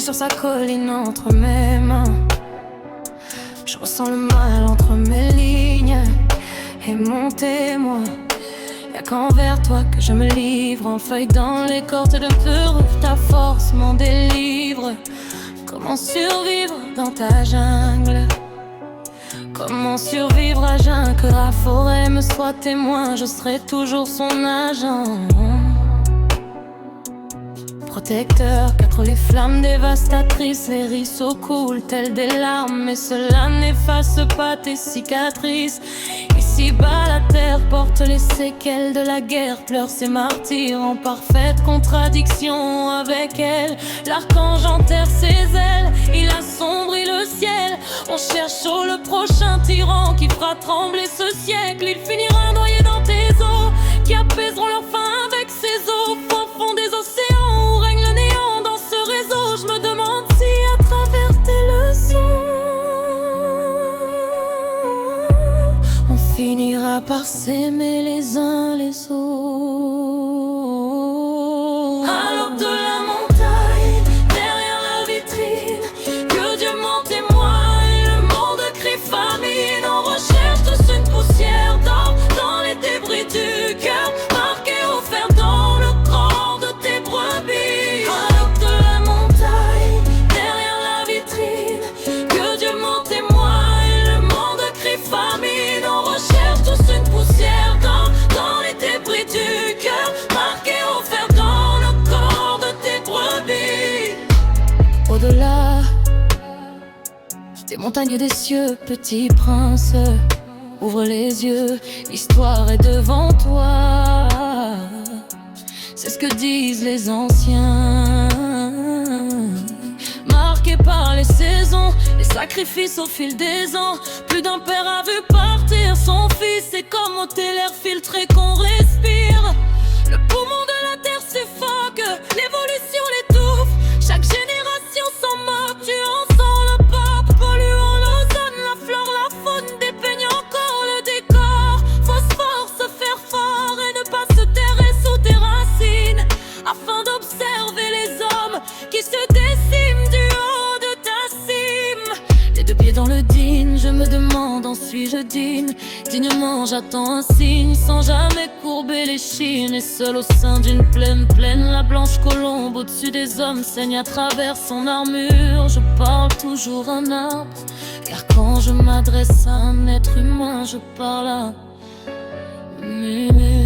sur sa colline entre mes mains. Je ressens le mal entre mes lignes et mon témoin. Y'a qu'envers toi que je me livre, en feuille dans les cordes de peur, ta force m'en délivre. Comment survivre dans ta jungle? Comment survivre à jeun? Que la forêt me soit témoin, je serai toujours son agent. Protecteur, contre les flammes dévastatrices, les ruisseaux coulent tels des larmes, mais cela n'efface pas tes cicatrices. Ici-bas la terre porte les séquelles de la guerre, pleure ses martyrs en parfaite contradiction avec elle. L'archange enterre ses ailes, il assombrit le ciel. On cherche le prochain tyran qui fera trembler ce siècle. Il finira noyé dans tes eaux, qui apaiseront leur faim avec ses eaux. Au fond des océans où règne le néant dans ce réseau, je me demande si à travers tes leçons on finira par s'aimer les uns les autres. Alors de la montagne, derrière la vitrine, que Dieu m'en témoigne, le monde crie famine. On recherche tous une poussière d'or dans les débris du cœur, marqué au fer dans le corps de tes brebis. Alors de la montagne, derrière la vitrine, que Dieu m'en témoigne, le monde crie famine. On recherche tous une poussière dans les débris du cœur, marqué au fer dans le corps de tes brebis. Au-delà des montagnes des cieux, petit prince, ouvre les yeux, l'histoire est devant toi. C'est ce que disent les anciens. Marqué par les saisons, les sacrifices au fil des ans. Plus d'un père a vu partir son fils, c'est comme ôter l'air filtré qu'on respire. Le poumon de la terre suffoque, l'évolution l'étouffe. Chaque génération s'en moque, tu en sens le pape. Polluant l'ozone, la flore, la faune dépeigne encore le décor. Phosphore, se faire fort et ne pas se terrer sous tes racines, afin d'observer les hommes qui se déciment du haut de ta cime. Les deux pieds dans le digne, je me demande en suis-je digne. Dignement j'attends un signe, sans jamais courber les chines. Et seul au sein d'une plaine pleine, la blanche colombe au-dessus des hommes saigne à travers son armure. Je parle toujours un arbre, car quand je m'adresse à un être humain, je parle à murmure.